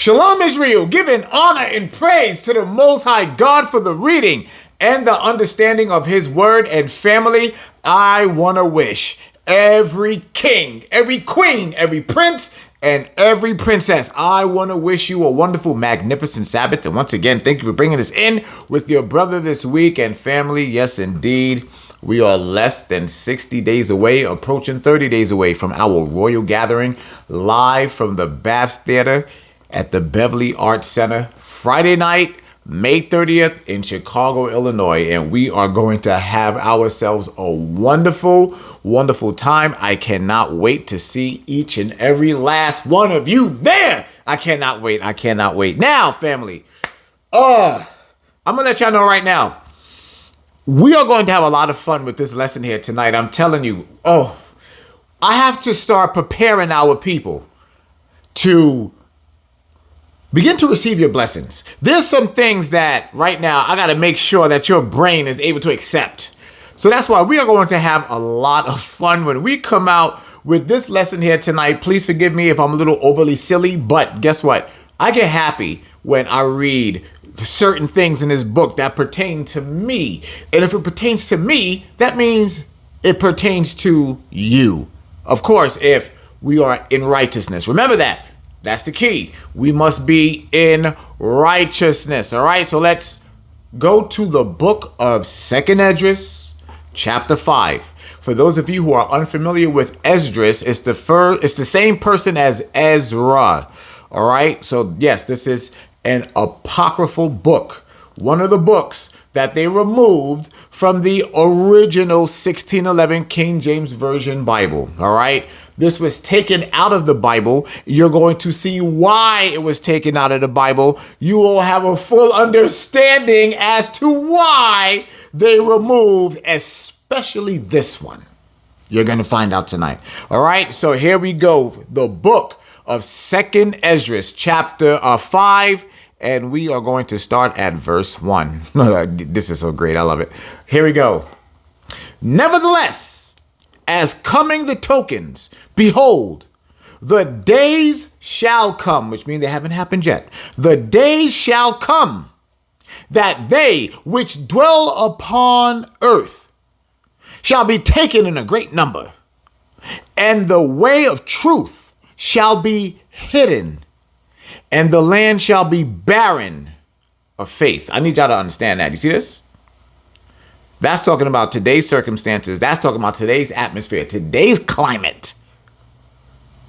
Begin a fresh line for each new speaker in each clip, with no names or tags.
Shalom Israel, giving honor and praise to the Most High God for the reading and the understanding of his word. And family, I want to wish every king, every queen, every prince, and every princess, I want to wish you a wonderful, magnificent Sabbath. And once again, thank you for bringing us in with your brother this week. And family, yes, indeed, we are less than 60 days away, approaching 30 days away from our royal gathering, live from the Baths Theater at the Beverly Arts Center, Friday night, May 30th in Chicago, Illinois. And we are going to have ourselves a wonderful, wonderful time. I cannot wait to see each and every last one of you there. I cannot wait. I cannot wait. Now, family, I'm going to let y'all know right now, we are going to have a lot of fun with this lesson here tonight. I'm telling you, I have to start preparing our people to begin to receive your blessings. There's some things that right now I got to make sure that your brain is able to accept. So that's why we are going to have a lot of fun when we come out with this lesson here tonight. Please forgive me if I'm a little overly silly, but guess what? I get happy when I read certain things in this book that pertain to me. And if it pertains to me, that means it pertains to you. Of course, if we are in righteousness. Remember that. That's the key. We must be in righteousness. All right. So let's go to the book of 2nd Esdras, chapter 5. For those of you who are unfamiliar with Esdras, it's the same person as Ezra. All right. So yes, this is an apocryphal book. One of the books that they removed from the original 1611 King James Version Bible. All right. This was taken out of the Bible. You're going to see why it was taken out of the Bible. You will have a full understanding as to why they removed, especially this one. You're going to find out tonight. All right. So here we go. The book of 2nd Esdras, chapter 5. And we are going to start at verse 1. This is so great. I love it. Here we go. Nevertheless, as coming the tokens, behold, the days shall come, which means they haven't happened yet. The days shall come that they which dwell upon earth shall be taken in a great number, and the way of truth shall be hidden, and the land shall be barren of faith. I need y'all to understand that. You see this? That's talking about today's circumstances. That's talking about today's atmosphere, today's climate.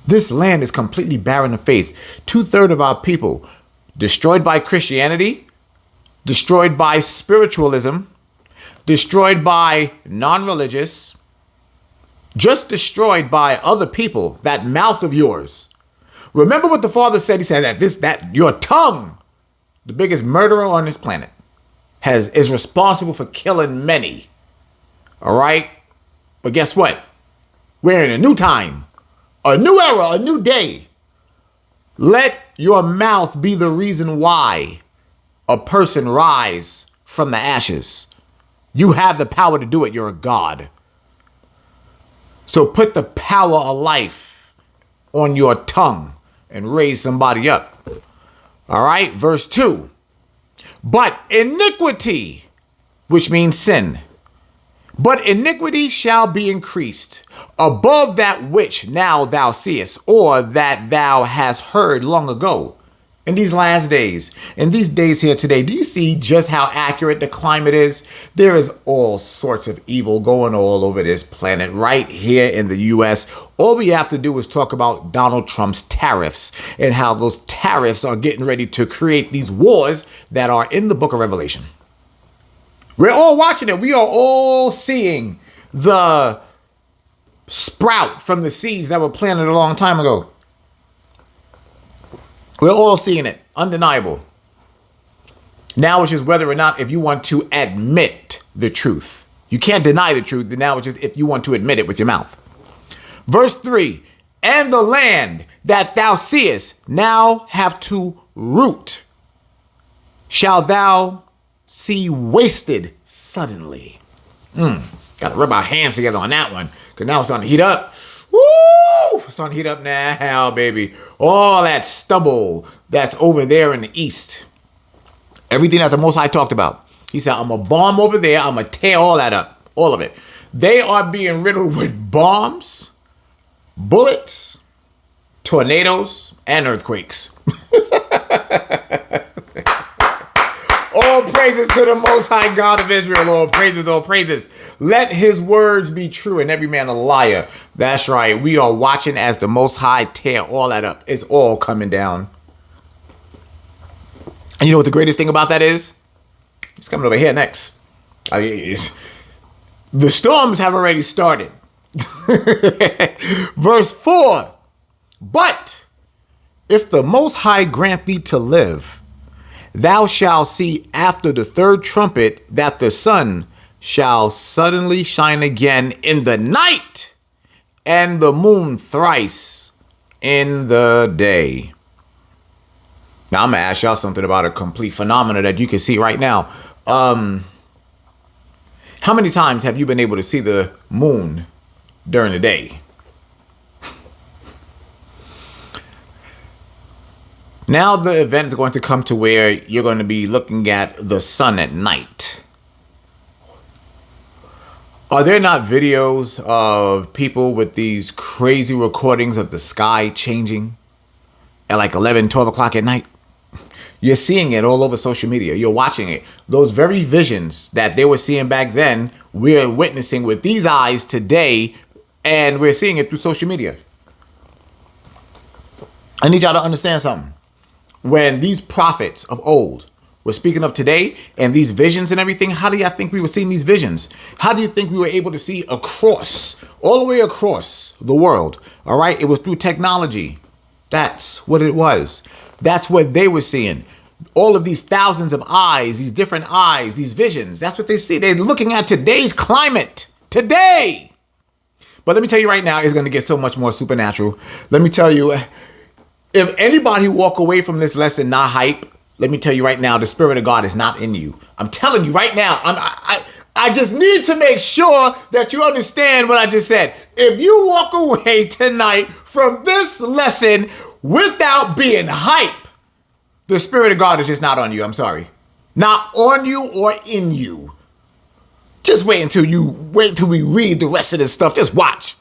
This land is completely barren of faith. 2/3 of our people destroyed by Christianity, destroyed by spiritualism, destroyed by non-religious, just destroyed by other people, that mouth of yours. Remember what the Father said. He said that your tongue, the biggest murderer on this planet, is responsible for killing many. All right. But guess what? We're in a new time, a new era, a new day. Let your mouth be the reason why a person rise from the ashes. You have the power to do it. You're a God. So put the power of life on your tongue and raise somebody up. All right, verse 2. But iniquity, which means sin, but iniquity shall be increased above that which now thou seest, or that thou hast heard long ago. In these last days, in these days here today, do you see just how accurate the climate is? There is all sorts of evil going all over this planet right here in the U.S. All we have to do is talk about Donald Trump's tariffs and how those tariffs are getting ready to create these wars that are in the book of Revelation. We're all watching it. We are all seeing the sprout from the seeds that were planted a long time ago. We're all seeing it. Undeniable. Now it's just whether or not if you want to admit the truth. You can't deny the truth. And now it's just if you want to admit it with your mouth. Verse 3. And the land that thou seest now have to root, shall thou see wasted suddenly. Got to rub our hands together on that one, because now it's starting to heat up. Woo! It's starting to heat up now, baby. All that stubble, that's over there in the east. Everything that the Most High talked about. He said, I'm going to bomb over there. I'm going to tear all that up. All of it. They are being riddled with bombs, bullets, tornadoes, and earthquakes. All praises to the Most High God of Israel. All praises, all praises. Let his words be true and every man a liar. That's right. We are watching as the Most High tear all that up. It's all coming down. And you know what the greatest thing about that is? It's coming over here next. The storms have already started. Verse 4. But if the Most High grant thee to live, thou shalt see after the third trumpet that the sun shall suddenly shine again in the night, and the moon thrice in the day. Now I'm going to ask y'all something about a complete phenomena that you can see right now. How many times have you been able to see the moon during the day? Now the event is going to come to where you're going to be looking at the sun at night. Are there not videos of people with these crazy recordings of the sky changing at like 11, 12 o'clock at night? You're seeing it all over social media. You're watching it. Those very visions that they were seeing back then, we're witnessing with these eyes today, and we're seeing it through social media. I need y'all to understand something. When these prophets of old were speaking of today and these visions and everything, how do y'all think we were seeing these visions? How do you think we were able to see across, all the way across the world? All right. It was through technology. That's what it was. That's what they were seeing. All of these thousands of eyes, these different eyes, these visions. That's what they see. They're looking at today's climate. Today. But let me tell you right now, it's going to get so much more supernatural. Let me tell you, if anybody walk away from this lesson not hype, let me tell you right now, the Spirit of God is not in you. I'm telling you right now, I just need to make sure that you understand what I just said. If you walk away tonight from this lesson without being hype, the Spirit of God is just not on you. I'm sorry. Not on you or in you. Just wait until we read the rest of this stuff. Just watch.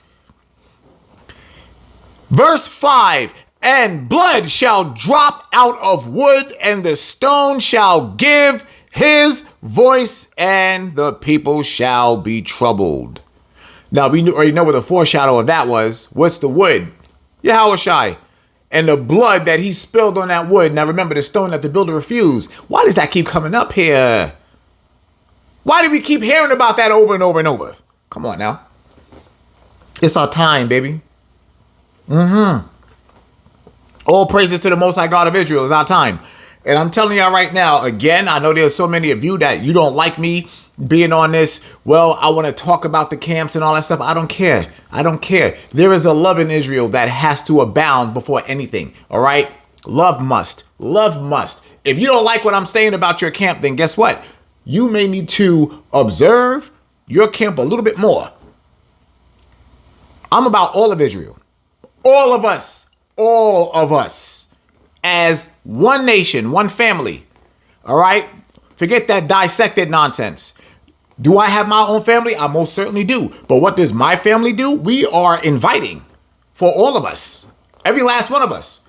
Verse 5. And blood shall drop out of wood, and the stone shall give his voice, and the people shall be troubled. Now, we already know what the foreshadow of that was. What's the wood? Yahushai. And the blood that he spilled on that wood. Now, remember the stone that the builder refused. Why does that keep coming up here? Why do we keep hearing about that over and over and over? Come on now. It's our time, baby. All praises to the Most High God of Israel. It's our time. And I'm telling y'all right now, again, I know there's so many of you that you don't like me being on this. Well, I want to talk about the camps and all that stuff. I don't care. I don't care. There is a love in Israel that has to abound before anything. All right. Love must. Love must. If you don't like what I'm saying about your camp, then guess what? You may need to observe your camp a little bit more. I'm about all of Israel. All of us. All of us as one nation, one family. All right. Forget that dissected nonsense. Do I have my own family? I most certainly do. But what does my family do? We are inviting for all of us, every last one of us,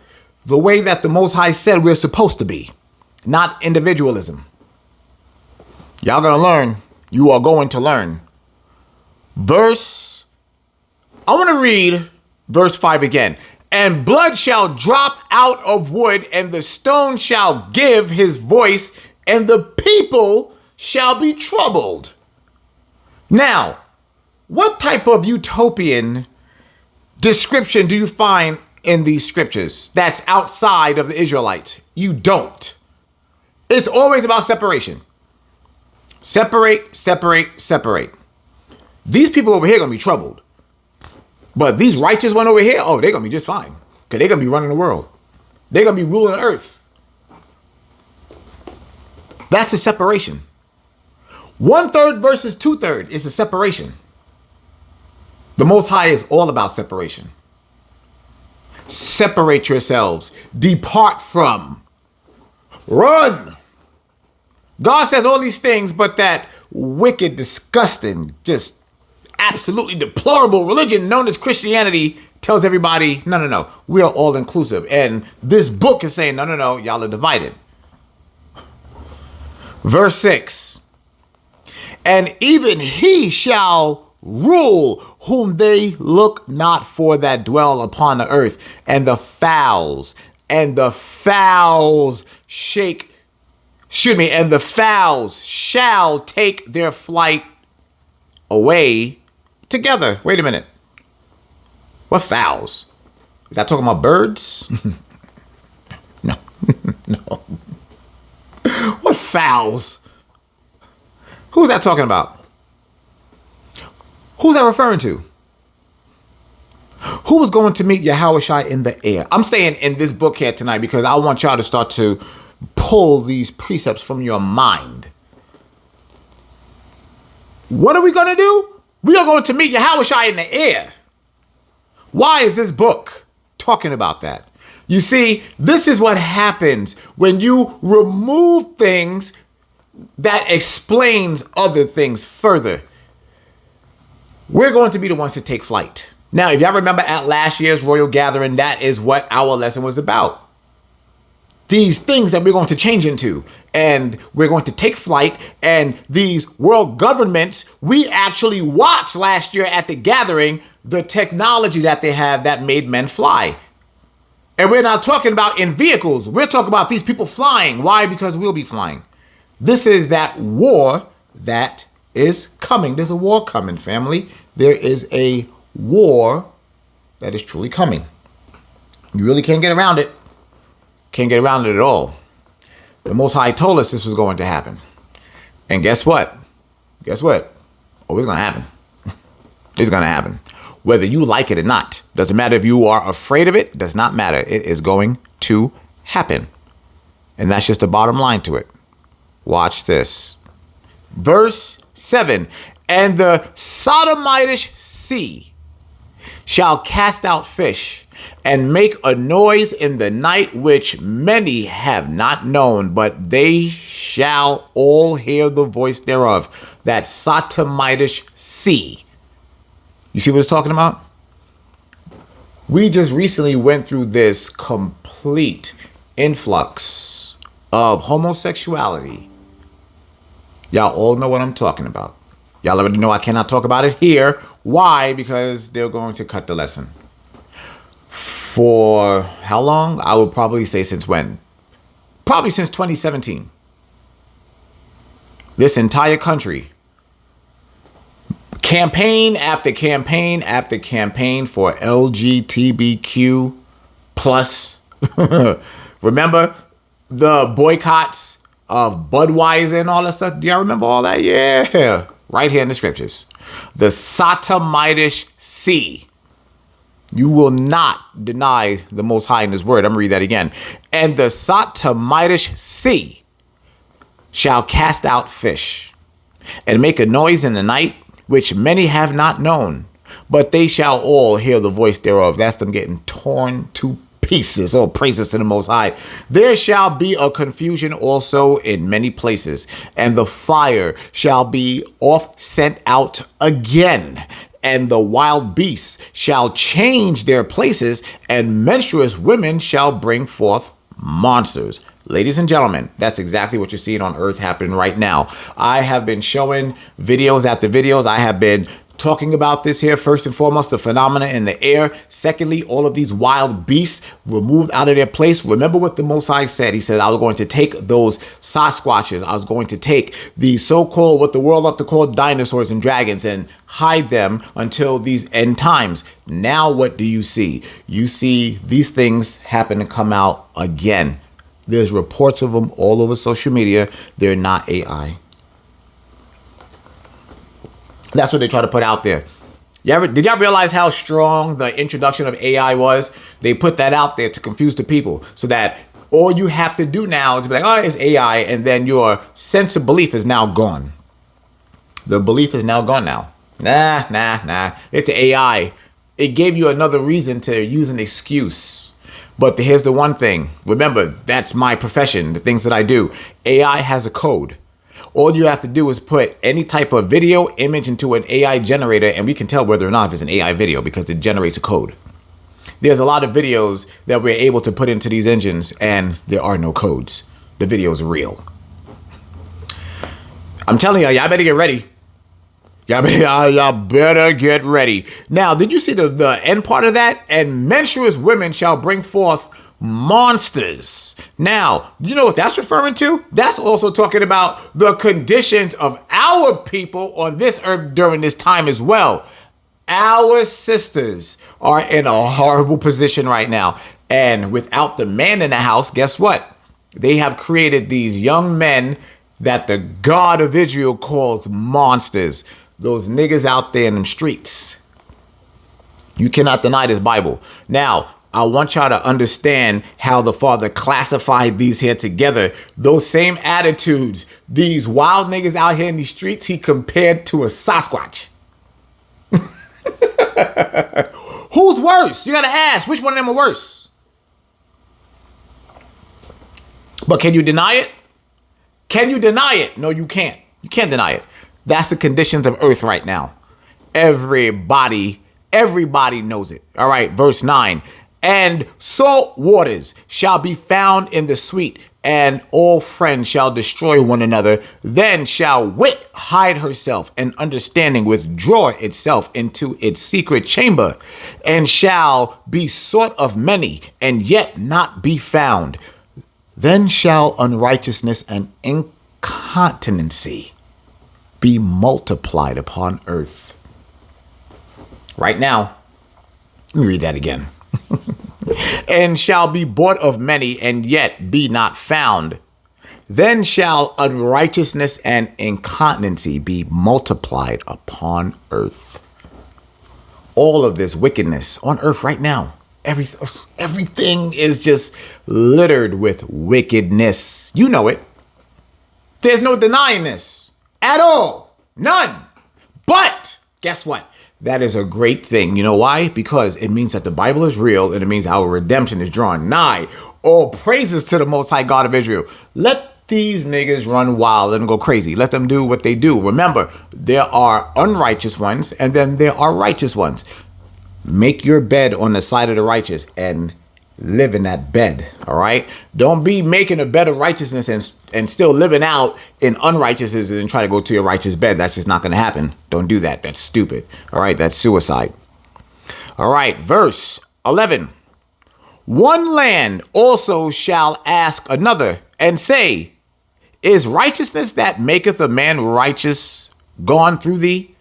the way that the Most High said we're supposed to be, not individualism. Y'all gonna learn. You are going to learn. I want to read verse 5 again. And blood shall drop out of wood, and the stone shall give his voice, and the people shall be troubled. Now, what type of utopian description do you find in these scriptures that's outside of the Israelites? You don't. It's always about separation. Separate, separate, separate. These people over here are going to be troubled. But these righteous one over here, oh, they're going to be just fine. Because they're going to be running the world. They're going to be ruling the earth. That's a separation. 1/3 versus 2/3 is a separation. The Most High is all about separation. Separate yourselves. Depart from. Run. God says all these things, but that wicked, disgusting, just absolutely deplorable religion known as Christianity tells everybody, no, we are all inclusive. And this book is saying, no, y'all are divided. Verse 6. And even he shall rule whom they look not for that dwell upon the earth, and the fowls shall take their flight away together. Wait a minute. What fowls? Is that talking about birds? No. No. What fowls? Who's that talking about? Who's that referring to? Who was going to meet Yahushua in the air? I'm saying in this book here tonight because I want y'all to start to pull these precepts from your mind. What are we going to do? We are going to meet Yahushua in the air. Why is this book talking about that? You see, this is what happens when you remove things that explains other things further. We're going to be the ones to take flight. Now, if y'all remember at last year's Royal Gathering, that is what our lesson was about. These things that we're going to change into, and we're going to take flight, and these world governments, we actually watched last year at the gathering, the technology that they have that made men fly. And we're not talking about in vehicles. We're talking about these people flying. Why? Because we'll be flying. This is that war that is coming. There's a war coming, family. There is a war that is truly coming. You really can't get around it. Can't get around it at all. The Most High told us this was going to happen. And guess what? Guess what? Oh, it's going to happen. It's going to happen. Whether you like it or not. Doesn't matter if you are afraid of it. Does not matter. It is going to happen. And that's just the bottom line to it. Watch this. Verse 7. And the Sodomitish sea shall cast out fish and make a noise in the night which many have not known, but they shall all hear the voice thereof. That Sodomitish sea. You see what it's talking about? We just recently went through this complete influx of homosexuality. Y'all all know what I'm talking about. Y'all already know I cannot talk about it here. Why? Because they're going to cut the lesson. For how long? I would probably say since when? Probably since 2017. This entire country, campaign after campaign after campaign for LGBTQ plus. Remember the boycotts of Budweiser and all that stuff? Do y'all remember all that? Yeah. Right here in the scriptures. The Sodomitish sea. You will not deny the Most High in his word. I'm going to read that again. And the Sodomitish sea shall cast out fish and make a noise in the night, which many have not known, but they shall all hear the voice thereof. That's them getting torn to pieces. Oh, praises to the Most High. There shall be a confusion also in many places, and the fire shall be oft sent out again. And the wild beasts shall change their places, and menstruous women shall bring forth monsters. Ladies and gentlemen, that's exactly what you're seeing on earth happening right now. I have been showing videos after videos. I have been talking about this here. First and foremost, the phenomena in the air. Secondly, all of these wild beasts removed out of their place. Remember what the Most High said. He said, I was going to take those Sasquatches. I was going to take the so-called, what the world love to call dinosaurs and dragons, and hide them until these end times. Now what do you see? You see these things happen to come out again. There's reports of them all over social media. They're not AI. That's what they try to put out there. Did y'all realize how strong the introduction of AI was? They put that out there to confuse the people so that all you have to do now is be like, oh, it's AI. And then your sense of belief is now gone. The belief is now gone now. Nah. It's AI. It gave you another reason to use an excuse. But here's the one thing. Remember, that's my profession, the things that I do. AI has a code. All you have to do is put any type of video image into an AI generator, and we can tell whether or not it's an AI video because it generates a code. There's a lot of videos that we're able to put into these engines, and there are no codes. The video is real. I'm telling y'all better get ready. Y'all better get ready. Now, did you see the end part of that? And menstruous women shall bring forth monsters. Now, you know what that's referring to? That's also talking about the conditions of our people on this earth during this time as well. Our sisters are in a horrible position right now. And without the man in the house, guess what? They have created these young men that the God of Israel calls monsters. Those niggas out there in them streets. You cannot deny this Bible. Now, I want y'all to understand how the Father classified these here together. Those same attitudes, these wild niggas out here in these streets, he compared to a Sasquatch. Who's worse? You gotta ask, which one of them are worse? But can you deny it? Can you deny it? No, you can't. You can't deny it. That's the conditions of earth right now. Everybody knows it. All right, verse 9. And salt waters shall be found in the sweet, and all friends shall destroy one another. Then shall wit hide herself, and understanding withdraw itself into its secret chamber, and shall be sought of many, and yet not be found. Then shall unrighteousness and incontinency be multiplied upon earth. Right now, let me read that again. And shall be bought of many, and yet be not found. Then shall unrighteousness and incontinency be multiplied upon earth. All of this wickedness on earth right now. Everything is just littered with wickedness. You know it. There's no denying this at all. None. But guess what? That is a great thing. You know why? Because it means that the Bible is real, and it means our redemption is drawing nigh. All praises to the Most High God of Israel. Let these niggas run wild. Let them go crazy. Let them do what they do. Remember, there are unrighteous ones, and then there are righteous ones. Make your bed on the side of the righteous and live in that bed. All right. Don't be making a bed of righteousness and still living out in unrighteousness and try to go to your righteous bed. That's just not going to happen. Don't do that. That's stupid. All right. That's suicide. All right. Verse 11. One land also shall ask another and say, is righteousness that maketh a man righteous gone through thee?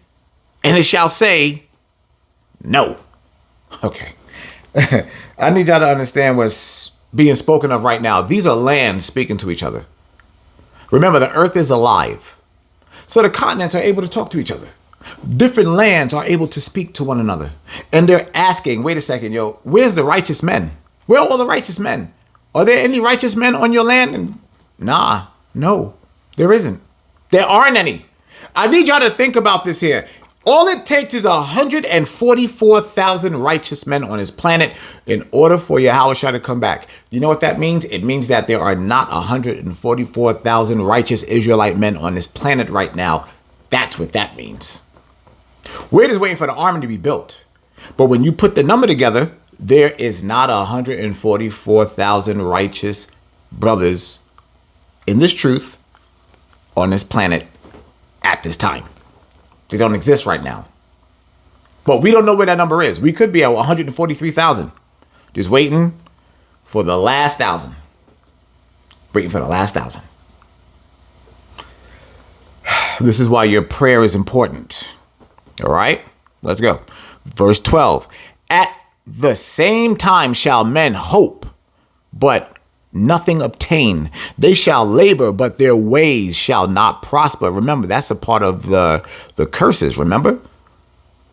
And it shall say, no. Okay. I need y'all to understand what's being spoken of right now. These are lands speaking to each other. Remember, the earth is alive. So the continents are able to talk to each other. Different lands are able to speak to one another. And they're asking, wait a second, yo, where's the righteous men? Where are all the righteous men? Are there any righteous men on your land? And no, there isn't. There aren't any. I need y'all to think about this here. All it takes is 144,000 righteous men on this planet in order for Yahushua to come back. You know what that means? It means that there are not 144,000 righteous Israelite men on this planet right now. That's what that means. We're just waiting for the army to be built. But when you put the number together, there is not 144,000 righteous brothers in this truth on this planet at this time. They don't exist right now. But we don't know where that number is. We could be at 143,000. Just waiting for the last 1,000. Waiting for the last 1,000. This is why your prayer is important. All right? Let's go. Verse 12. At the same time shall men hope, but nothing obtain. They shall labor, but their ways shall not prosper. Remember, that's a part of the curses. Remember,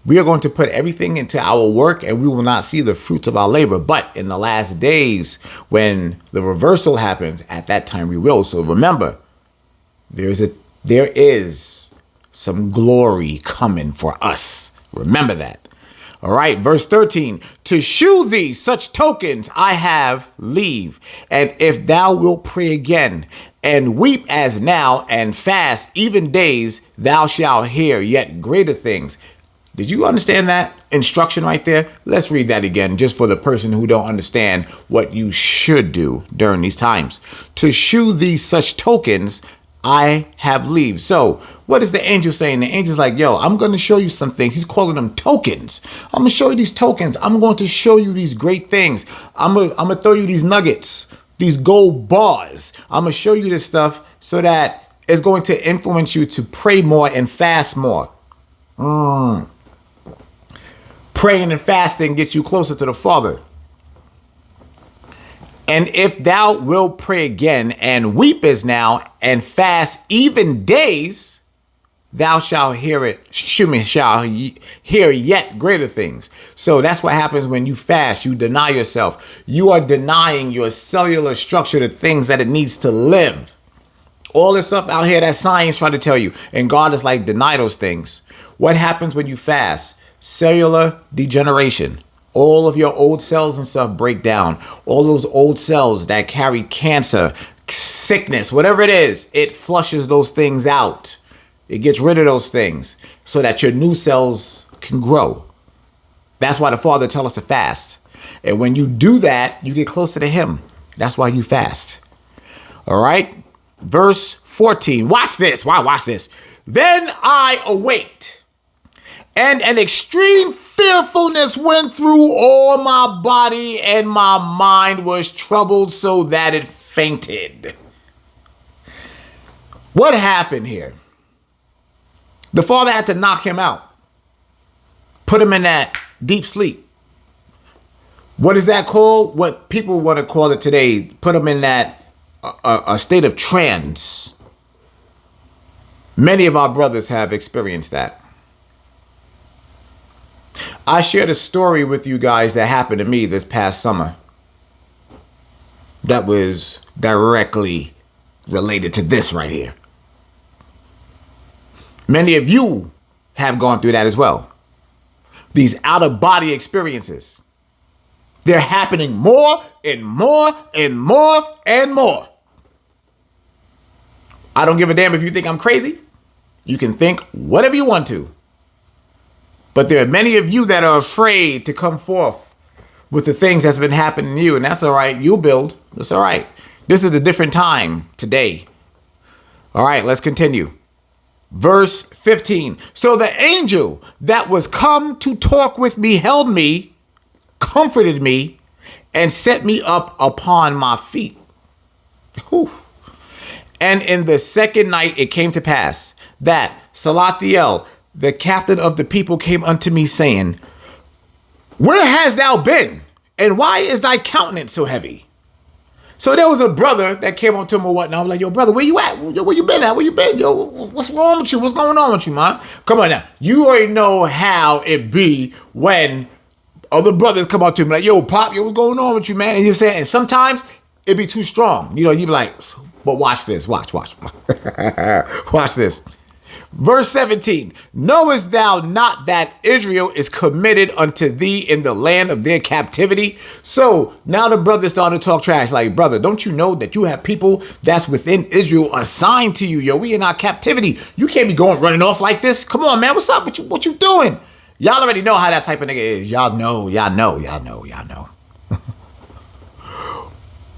we are going to put everything into our work and we will not see the fruits of our labor. But in the last days, when the reversal happens, at that time we will. So remember, there is some glory coming for us. Remember that. All right, verse 13, to shew thee such tokens I have leave. And if thou wilt pray again and weep as now and fast even days, thou shalt hear yet greater things. Did you understand that instruction right there? Let's read that again, just for the person who don't understand what you should do during these times. To shew thee such tokens I have leave. So what is the angel saying? The angel's like, yo, I'm going to show you some things. He's calling them tokens. I'm going to show you these tokens. I'm going to show you these great things. I'm going to throw you these nuggets, these gold bars. I'm going to show you this stuff so that it's going to influence you to pray more and fast more. Praying and fasting gets you closer to the Father. And if thou wilt pray again and weep as now and fast even days, thou shalt hear yet greater things. So that's what happens when you fast. You deny yourself. You are denying your cellular structure, the things that it needs to live. All this stuff out here that science trying to tell you. And God is like, deny those things. What happens when you fast? Cellular degeneration. All of your old cells and stuff break down. All those old cells that carry cancer, sickness, whatever it is, it flushes those things out. It gets rid of those things so that your new cells can grow. That's why the Father tells us to fast. And when you do that, you get closer to Him. That's why you fast. All right. Verse 14. Watch this. Why? Watch this. Then I awaked, and an extreme fearfulness went through all my body, and my mind was troubled so that it fainted. What happened here? The Father had to knock him out, put him in that deep sleep. What is that called? What people want to call it today, put him in that a state of trance. Many of our brothers have experienced that. I shared a story with you guys that happened to me this past summer that was directly related to this right here. Many of you have gone through that as well. These out-of-body experiences. They're happening more and more and more and more. I don't give a damn if you think I'm crazy. You can think whatever you want to. But there are many of you that are afraid to come forth with the things that's been happening to you. And that's all right. You'll build. That's all right. This is a different time today. All right, let's continue. Verse 15. So the angel that was come to talk with me held me, comforted me, and set me up upon my feet. Whew. And in the second night it came to pass that Salathiel, the captain of the people, came unto me, saying, where hast thou been? And why is thy countenance so heavy? So there was a brother that came up to him or whatnot. I was like, yo, brother, where you at? Where you been at? Where you been? Yo, what's wrong with you? What's going on with you, man? Come on now. You already know how it be when other brothers come up to me like, yo, Pop, yo, what's going on with you, man? And you say, and sometimes it be too strong. You know, you be like, but watch this. Watch. Watch this. Verse 17, knowest thou not that Israel is committed unto thee in the land of their captivity? So now the brother started to talk trash like, brother, don't you know that you have people that's within Israel assigned to you? Yo, we in our captivity. You can't be going running off like this. Come on, man. What's up? What you doing? Y'all already know how that type of nigga is. Y'all know.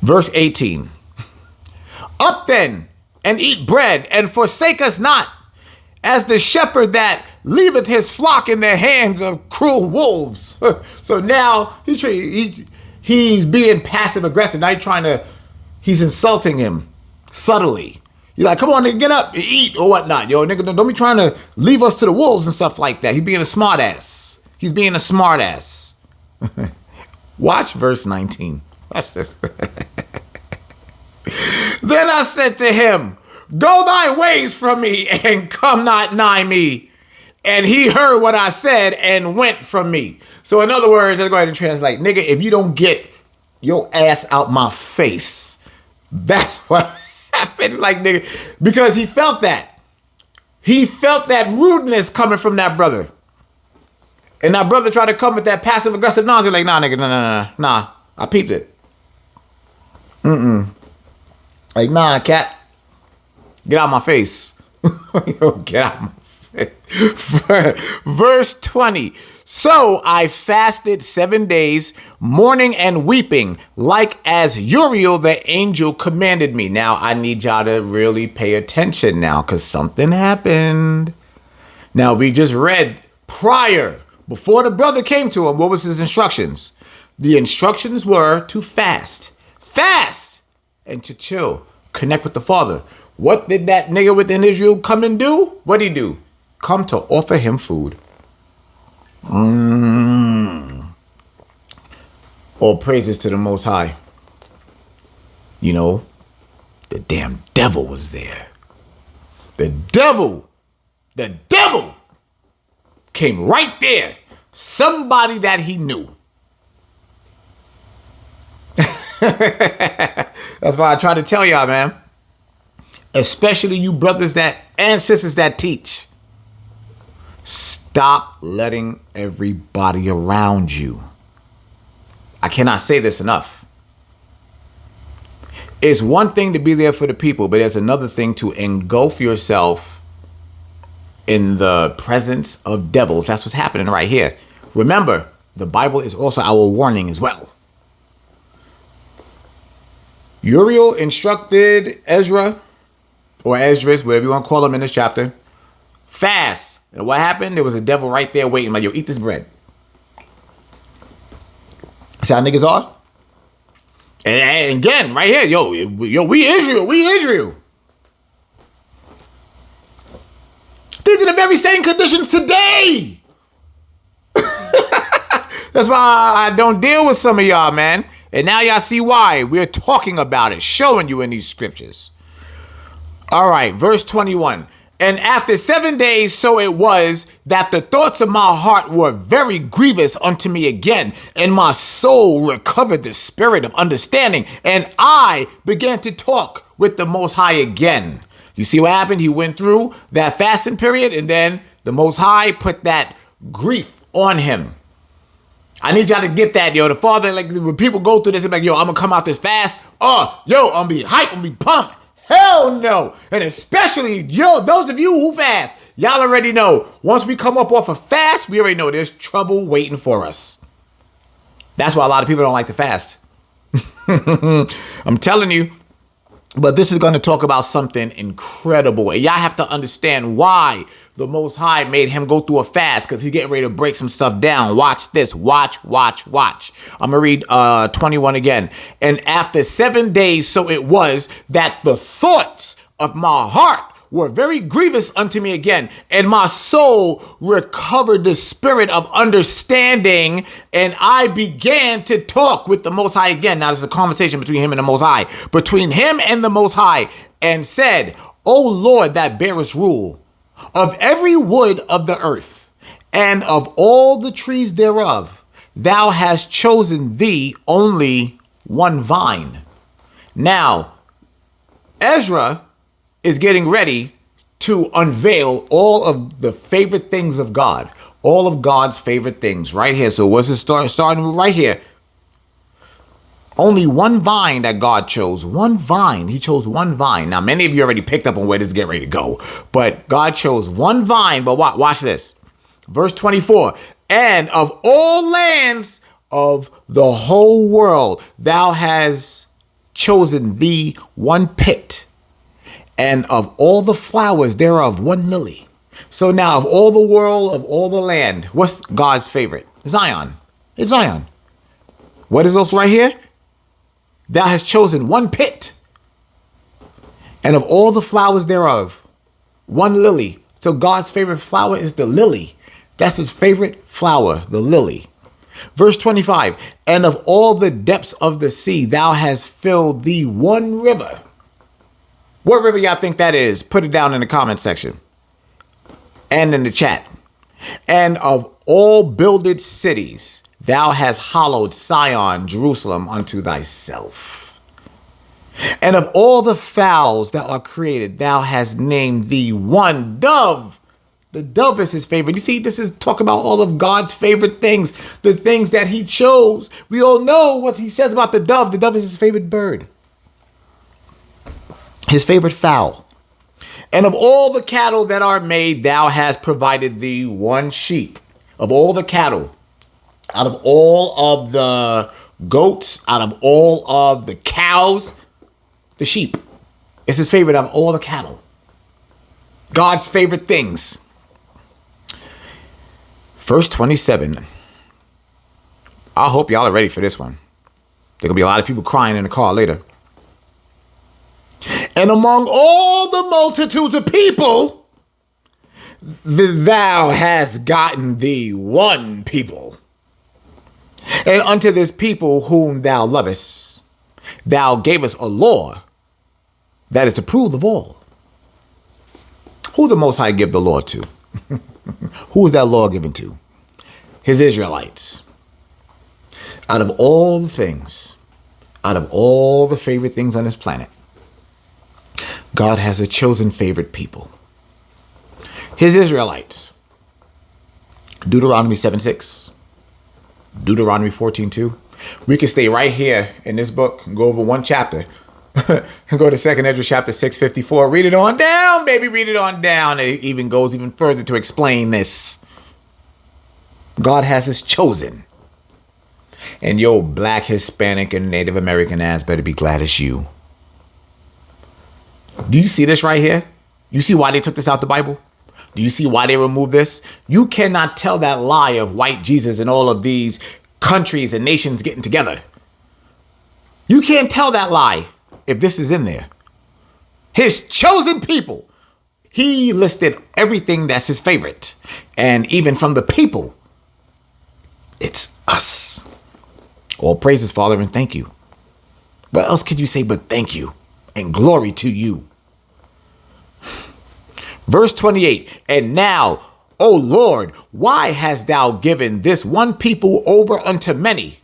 Verse 18, up then and eat bread and forsake us not, as the shepherd that leaveth his flock in the hands of cruel wolves. So now he's being passive aggressive. Now he's insulting him subtly. You're like, come on, nigga, get up and eat or whatnot. Yo, nigga, don't be trying to leave us to the wolves and stuff like that. He's being a smart ass. Watch verse 19. Watch this. Then I said to him, go thy ways from me and come not nigh me. And he heard what I said and went from me. So in other words, let's go ahead and translate. Nigga, if you don't get your ass out my face, that's what happened. Like, nigga, because he felt that. He felt that rudeness coming from that brother. And that brother tried to come with that passive aggressive nonsense. Like, nah, nigga, nah. I peeped it. Like, nah, cat. Get out my face. Yo, get out my face. Verse 20. So I fasted 7 days, mourning and weeping, like as Uriel the angel commanded me. Now, I need y'all to really pay attention now, because something happened. Now, we just read prior, before the brother came to him, what was his instructions? The instructions were to fast, and to chill, connect with the Father. What did that nigga within Israel come and do? What did he do? Come to offer him food. All praises to the Most High. You know, the damn devil was there. The devil came right there. Somebody that he knew. That's why I try to tell y'all, man. Especially you brothers that and sisters that teach. Stop letting everybody around you. I cannot say this enough. It's one thing to be there for the people, but there's another thing to engulf yourself in the presence of devils. That's what's happening right here. Remember, the Bible is also our warning as well. Uriel instructed Ezra, or Esdras, whatever you want to call him in this chapter, fast. And what happened? There was a devil right there waiting, like, yo, eat this bread. See how niggas are? And again, right here, yo, we Israel. These are the very same conditions today. That's why I don't deal with some of y'all, man. And now y'all see why. We're talking about it, showing you in these scriptures. All right, verse 21. And after 7 days, so it was that the thoughts of my heart were very grievous unto me again, and my soul recovered the spirit of understanding, and I began to talk with the Most High again. You see what happened? He went through that fasting period, and then the Most High put that grief on him. I need y'all to get that, yo. The Father, like, when people go through this, they're like, yo, I'm gonna come out this fast. Oh, yo, I'm gonna be hyped, I'm gonna be pumped. Hell no. And especially, yo, those of you who fast, y'all already know. Once we come up off a fast, we already know there's trouble waiting for us. That's why a lot of people don't like to fast. I'm telling you. But this is going to talk about something incredible. And y'all have to understand why the Most High made him go through a fast, because he's getting ready to break some stuff down. Watch this. Watch. I'm going to read 21 again. And after 7 days, so it was that the thoughts of my heart were very grievous unto me again, and my soul recovered the spirit of understanding, and I began to talk with the Most High again. Now, there's a conversation between him and the Most High, and said, O Lord, that bearest rule of every wood of the earth, and of all the trees thereof, thou hast chosen thee only one vine. Now, Ezra is getting ready to unveil all of the favorite things of God, all of God's favorite things right here. So what's it starting right here? Only one vine that God chose. One vine. He chose one vine. Now, many of you already picked up on where this is getting ready to go, but God chose one vine. But watch this. Verse 24. And of all lands of the whole world, thou hast chosen thee one pit, and of all the flowers thereof, one lily. So now, of all the world, of all the land, what's God's favorite? Zion. It's Zion. What is this right here? Thou hast chosen one pit, and of all the flowers thereof, one lily. So God's favorite flower is the lily. That's his favorite flower, the lily. Verse 25, and of all the depths of the sea, thou hast filled thee one river. What river y'all think that is? Put it down in the comment section and in the chat. And of all builded cities, thou hast hallowed Sion, Jerusalem, unto thyself. And of all the fowls that are created, thou hast named thee one dove. The dove is his favorite. You see, this is talk about all of God's favorite things, the things that he chose. We all know what he says about the dove. The dove is his favorite bird, his favorite fowl. And of all the cattle that are made, thou hast provided thee one sheep. Of all the cattle, out of all of the goats, out of all of the cows, the sheep is his favorite of all the cattle. God's favorite things. Verse 27. I hope y'all are ready for this one. There'll be a lot of people crying in the car later. And among all the multitudes of people, thou hast gotten thee one people. And unto this people whom thou lovest, thou gavest a law that is approved of all. Who the Most High give the law to? Who is that law given to? His Israelites. Out of all the things, out of all the favorite things on this planet, God has a chosen favorite people. His Israelites. Deuteronomy 7:6. Deuteronomy 14:2. We can stay right here in this book and go over one chapter. And go to 2nd Ezra chapter 6:54. Read it on down, baby. Read it on down. It even goes even further to explain this. God has his chosen. And your black, Hispanic, and Native American ass better be glad it's you. Do you see this right here? You see why they took this out the Bible? Do you see why they removed this? You cannot tell that lie of white Jesus and all of these countries and nations getting together. You can't tell that lie if this is in there. His chosen people. He listed everything that's his favorite. And even from the people, it's us. All praises, Father, and thank you. What else could you say but thank you and glory to you? Verse 28, and now, O Lord, why hast thou given this one people over unto many?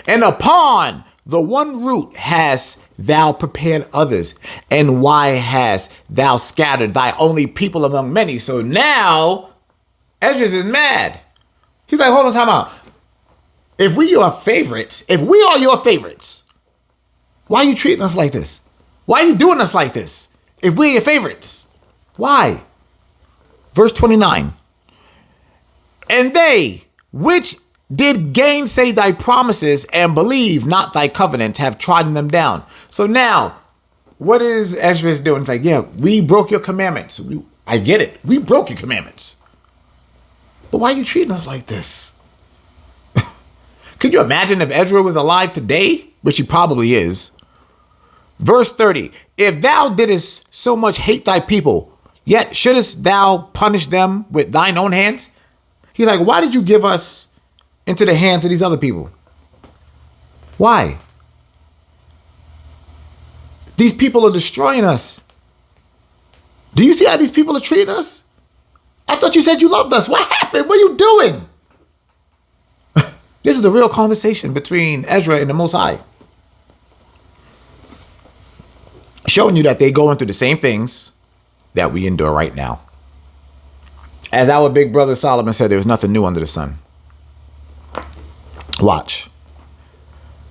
And upon the one root hast thou prepared others. And why hast thou scattered thy only people among many? So now, Ezra is mad. He's like, hold on, time out. If we are favorites, if we are your favorites, why are you treating us like this? Why are you doing us like this? If we're your favorites, why? Verse 29. And they which did gainsay thy promises and believe not thy covenant have trodden them down. So now, what is Ezra doing? It's like, yeah, we broke your commandments. I get it. We broke your commandments. But why are you treating us like this? Could you imagine if Ezra was alive today? Which he probably is. Verse 30. If thou didst so much hate thy people, yet shouldest thou punish them with thine own hands? He's like, why did you give us into the hands of these other people? Why? These people are destroying us. Do you see how these people are treating us? I thought you said you loved us. What happened? What are you doing? This is a real conversation between Ezra and the Most High. Showing you that they go through the same things that we endure right now. As our big brother Solomon said, there was nothing new under the sun. Watch.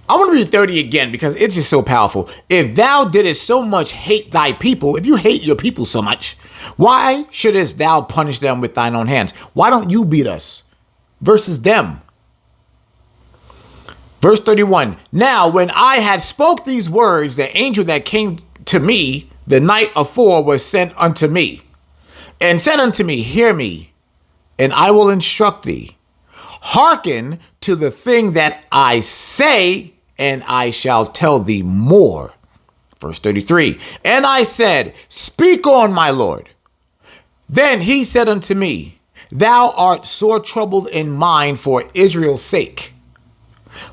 I want to read 30 again because it's just so powerful. If thou didst so much hate thy people, if you hate your people so much, why shouldest thou punish them with thine own hands? Why don't you beat us versus them? Verse 31. Now, when I had spoke these words, the angel that came to me the night afore was sent unto me and said unto me, hear me, and I will instruct thee. Hearken to the thing that I say, and I shall tell thee more. Verse 33. And I said, speak on, my Lord. Then he said unto me, thou art sore troubled in mind for Israel's sake.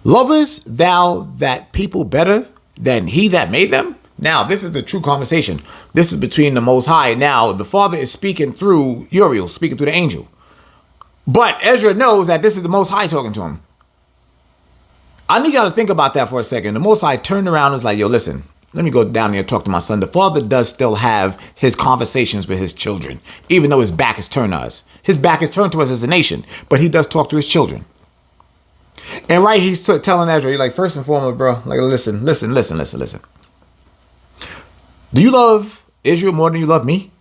Lovest thou that people better than he that made them? Now, this is the true conversation. This is between the Most High. Now, the Father is speaking through Uriel, speaking through the angel. But Ezra knows that this is the Most High talking to him. I need y'all to think about that for a second. The Most High turned around and was like, yo, listen, Let me go down there and talk to my son. The father does still have his conversations with his children, even though his back is turned to us. His back is turned to us as a nation, but he does talk to his children. And right, he's telling Ezra, he's like, first and foremost, bro, like, listen. Do you love Israel more than you love me?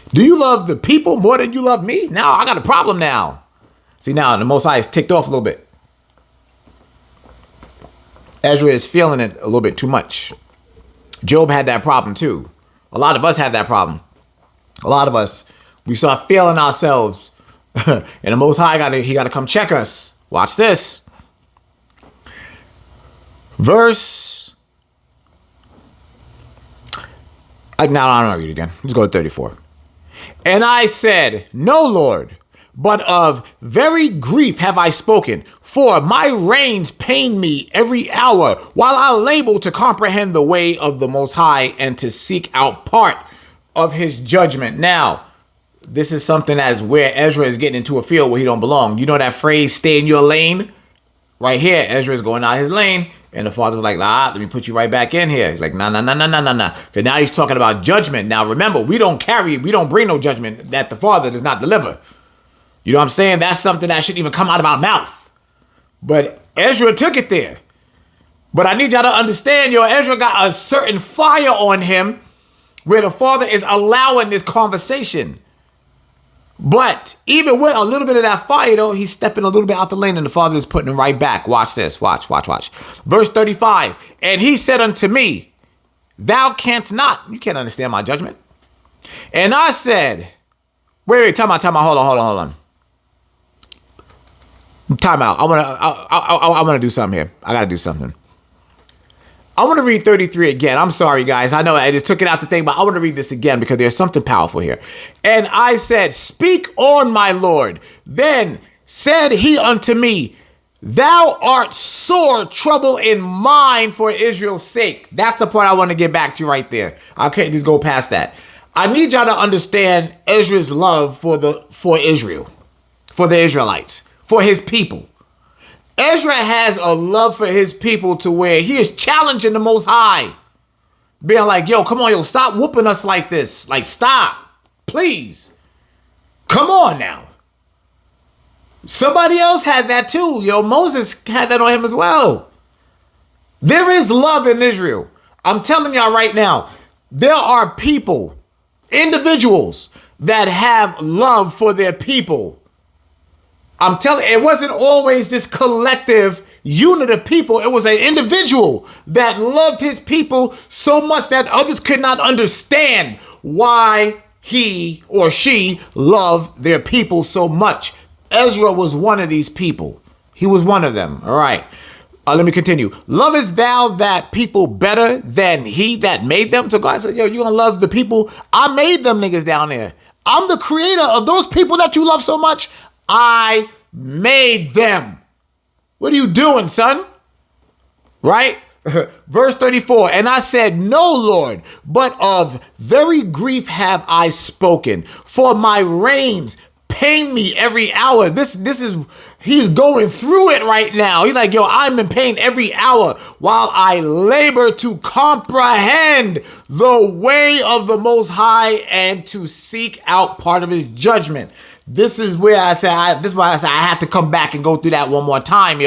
Do you love the people more than you love me? Now, I got a problem now. See, now, the Most High is ticked off a little bit. Ezra is feeling it a little bit too much. Job had that problem too. A lot of us have that problem. A lot of us, we start feeling ourselves. And the Most High, he got to come check us. Watch this. Verse. Now I'm not read it again. Let's go to 34. And I said, no, Lord, but of very grief have I spoken, for my reins pain me every hour, while I labor to comprehend the way of the Most High and to seek out part of his judgment. Now, this is something as where Ezra is getting into a field where he don't belong. You know that phrase, stay in your lane? Right here, Ezra is going out his lane, and the father's like, let me put you right back in here. He's like, nah. Because now he's talking about judgment. Now, remember, we don't bring no judgment that the father does not deliver. You know what I'm saying? That's something that shouldn't even come out of our mouth. But Ezra took it there. But I need y'all to understand, Ezra got a certain fire on him where the father is allowing this conversation. But even with a little bit of that fire, though, he's stepping a little bit out the lane and the father is putting him right back. Watch this. Watch. Verse 35. And he said unto me, thou canst not. You can't understand my judgment. And I said, wait, time out. Hold on. Time out. I want to do something here. I got to do something. I want to read 33 again. I'm sorry, guys. I know I just took it out the thing, but I want to read this again because there's something powerful here. And I said, speak on, my Lord. Then said he unto me, thou art sore trouble in mind for Israel's sake. That's the part I want to get back to right there. I can't just go past that. I need y'all to understand Ezra's love for Israel, for the Israelites, for his people. Ezra has a love for his people to where he is challenging the Most High. Being like, come on, stop whooping us like this. Like, stop, please. Come on now. Somebody else had that too. Moses had that on him as well. There is love in Israel. I'm telling y'all right now, there are people, individuals that have love for their people. I'm telling you, it wasn't always this collective unit of people. It was an individual that loved his people so much that others could not understand why he or she loved their people so much. Ezra was one of these people. He was one of them. All right. Let me continue. Lovest thou that people better than he that made them? So God said, you're going to love the people. I made them niggas down there. I'm the creator of those people that you love so much. I made them. What are you doing, son? Right? Verse 34. And I said, no, Lord, but of very grief have I spoken, for my reins pain me every hour. This is, he's going through it right now. He's like, I'm in pain every hour while I labor to comprehend the way of the Most High and to seek out part of his judgment. This is where I said, I had to come back and go through that one more time,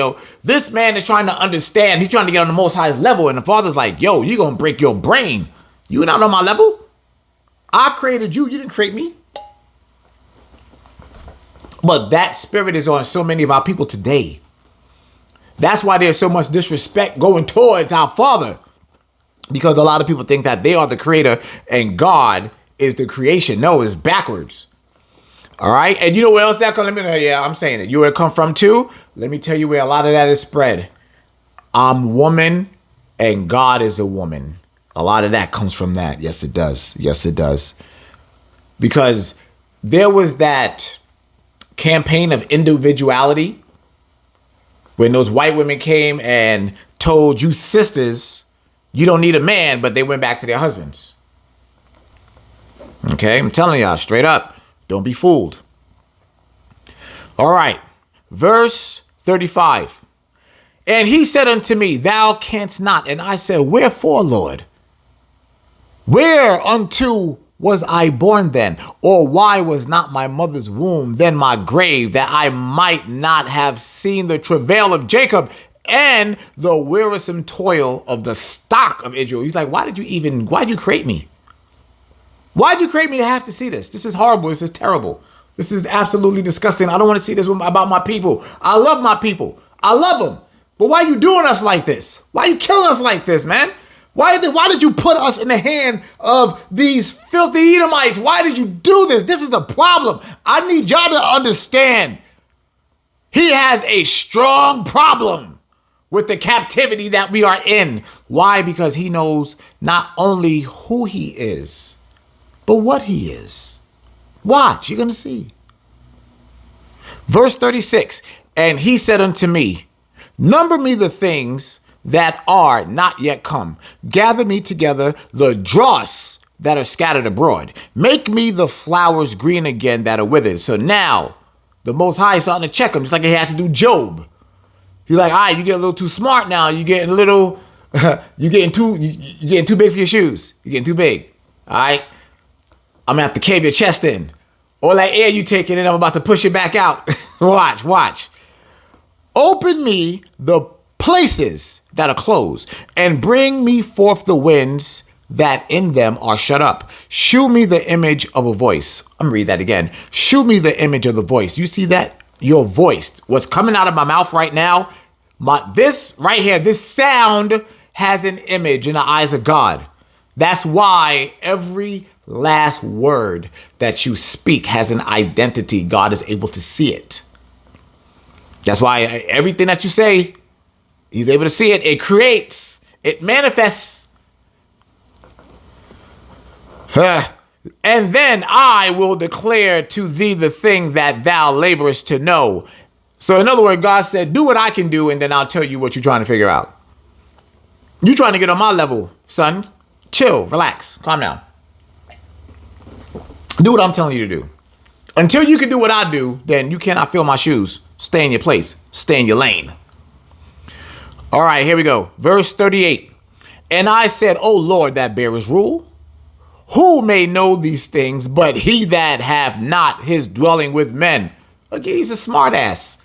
This man is trying to understand. He's trying to get on the Most High's level. And the father's like, you're going to break your brain. You're not on my level. I created you. You didn't create me. But that spirit is on so many of our people today. That's why there's so much disrespect going towards our father. Because a lot of people think that they are the creator and God is the creation. No, it's backwards. All right. And you know where else that comes from? Yeah, I'm saying it. You where it come from too? Let me tell you where a lot of that is spread. I'm woman and God is a woman. A lot of that comes from that. Yes, it does. Yes, it does. Because there was that campaign of individuality when those white women came and told you sisters, you don't need a man, but they went back to their husbands. Okay. I'm telling y'all straight up. Don't be fooled. All right. Verse 35. And he said unto me, thou canst not. And I said, wherefore, Lord? Whereunto was I born then? Or why was not my mother's womb then my grave, that I might not have seen the travail of Jacob and the wearisome toil of the stock of Israel? He's like, why'd you create me? Why'd you create me to have to see this? This is horrible. This is terrible. This is absolutely disgusting. I don't want to see this about my people. I love my people. I love them. But why are you doing us like this? Why are you killing us like this, man? Why did you put us in the hand of these filthy Edomites? Why did you do this? This is a problem. I need y'all to understand. He has a strong problem with the captivity that we are in. Why? Because he knows not only who he is, but what he is. Watch, you're going to see. Verse 36, and he said unto me, number me the things that are not yet come. Gather me together the dross that are scattered abroad. Make me the flowers green again that are withered. So now the Most High is starting to check him, just like he had to do Job. He's like, all right, you get a little too smart now. You're getting a little, you're getting too big for your shoes. You're getting too big. All right. I'm gonna have to cave your chest in. All that air you taking in, I'm about to push it back out. Watch. Open me the places that are closed, and bring me forth the winds that in them are shut up. Shew me the image of a voice. I'm gonna read that again. Shew me the image of the voice. You see that? Your voice. What's coming out of my mouth right now, this right here, this sound has an image in the eyes of God. That's why every last word that you speak has an identity. God is able to see it. That's why everything that you say, he's able to see it. It creates. It manifests. And then I will declare to thee the thing that thou laborest to know. So in other words, God said, do what I can do, and then I'll tell you what you're trying to figure out. You're trying to get on my level, son. Chill, relax, calm down. Do what I'm telling you to do. Until you can do what I do, then you cannot fill my shoes. Stay in your place. Stay in your lane. All right, here we go. Verse 38. And I said, O Lord, that bearest rule, who may know these things but he that have not his dwelling with men? Look, he's a smart ass.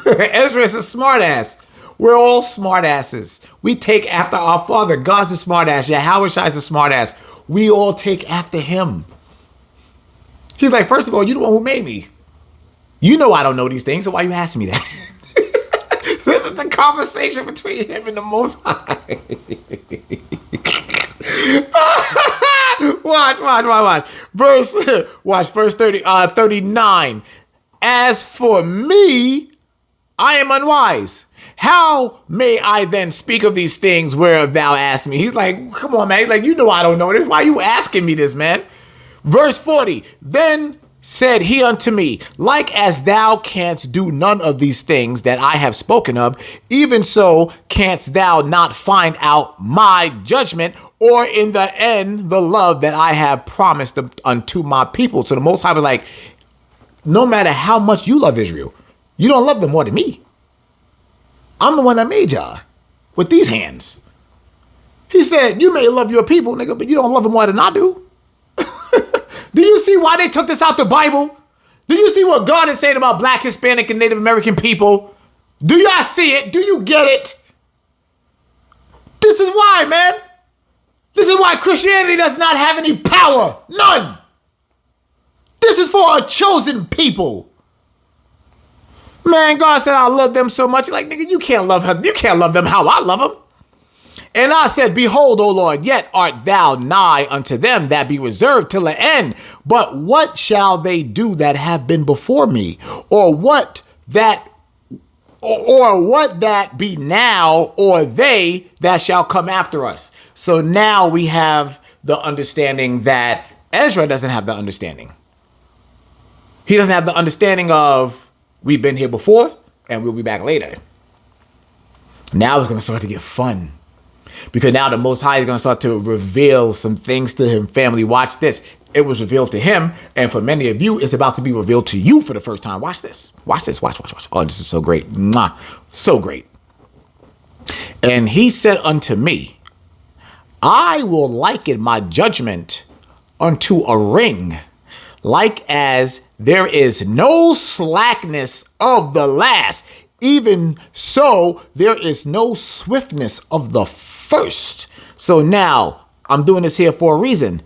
Ezra is a smart ass. We're all smart asses. We take after our father. God's a smart ass. Yahweh Shai is a smart ass. We all take after him. He's like, first of all, you're the one who made me. You know I don't know these things, so why you asking me that? This is the conversation between him and the Most High. Watch. Verse 39. As for me, I am unwise. How may I then speak of these things whereof thou ask me? He's like, come on, man. He's like, you know I don't know this. Why are you asking me this, man? Verse 40. Then said he unto me, like as thou canst do none of these things that I have spoken of, even so canst thou not find out my judgment, or in the end the love that I have promised unto my people. So the Most High was like, no matter how much you love Israel, you don't love them more than me. I'm the one that made y'all with these hands. He said, you may love your people, nigga, but you don't love them more than I do. Do you see why they took this out the Bible? Do you see what God is saying about Black, Hispanic, and Native American people? Do y'all see it? Do you get it? This is why, man. This is why Christianity does not have any power. None. This is for a chosen people. Man, God said, I love them so much. Like, nigga, you can't love her. You can't love them how I love them. And I said, behold, O Lord, yet art thou nigh unto them that be reserved till the end. But what shall they do that have been before me? Or what that be now, or they that shall come after us? So now we have the understanding that Ezra doesn't have the understanding. He doesn't have the understanding of we've been here before and we'll be back later. Now it's going to start to get fun. Because now the Most High is going to start to reveal some things to him. Family, watch this. It was revealed to him. And for many of you, it's about to be revealed to you for the first time. Watch this. Watch this. Watch. Oh, this is so great. Mwah. So great. And he said unto me, I will liken my judgment unto a ring, like as there is no slackness of the last, even so there is no swiftness of the first. So now I'm doing this here for a reason.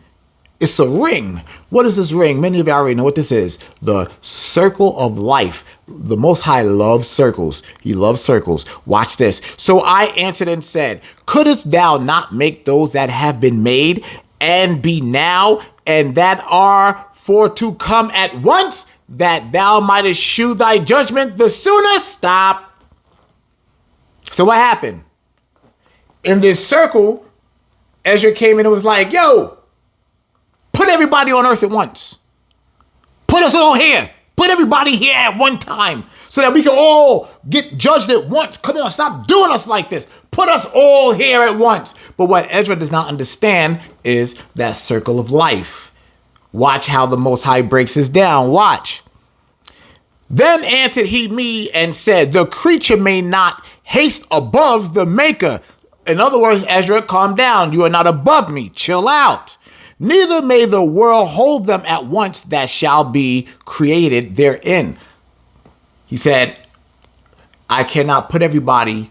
It's a ring. What is this ring? Many of you already know what this is. The circle of life. The Most High loves circles. He loves circles. Watch this. So I answered and said, couldst thou not make those that have been made and be now and that are for to come at once, that thou mightest shew thy judgment the sooner? Stop. So what happened? In this circle, Ezra came in and was like, yo, put everybody on earth at once. Put us all here. Put everybody here at one time so that we can all get judged at once. Come on, stop doing us like this. Put us all here at once. But what Ezra does not understand is that circle of life. Watch how the Most High breaks this down. Watch. Then answered he me and said, the creature may not haste above the maker. In other words, Ezra, calm down. You are not above me. Chill out. Neither may the world hold them at once that shall be created therein. He said, I cannot put everybody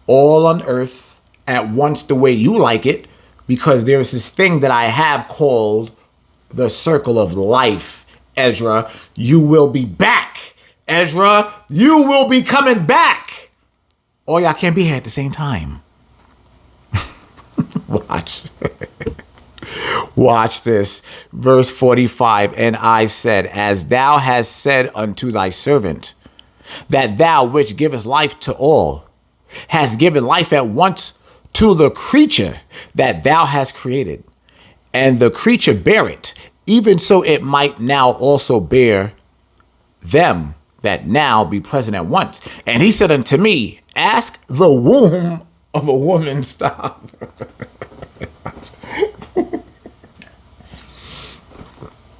all on earth at once the way you like it, because there's this thing that I have called the circle of life. Ezra, you will be back. Ezra, you will be coming back. Or y'all can't be here at the same time. Watch. Watch this. Verse 45. And I said, as thou hast said unto thy servant, that thou which givest life to all, hast given life at once to the creature that thou hast created, and the creature bear it, even so it might now also bear them that now be present at once. And he said unto me, ask the womb of a woman. Stop.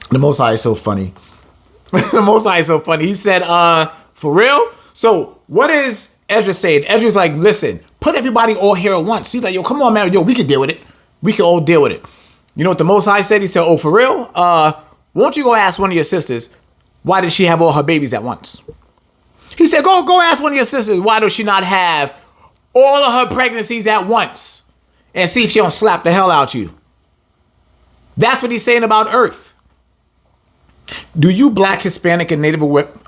The Most High is so funny. The Most High is so funny. He said, for real? So what is Ezra saying? Ezra's like, listen, put everybody all here at once. He's like, yo, come on, man. Yo, we can deal with it. We can all deal with it. You know what the Most High said? He said, oh, for real? Won't you go ask one of your sisters, why did she have all her babies at once? He said, go ask one of your sisters, why does she not have all of her pregnancies at once? And see if she don't slap the hell out you. That's what he's saying about earth. Do you Black, Hispanic, and Native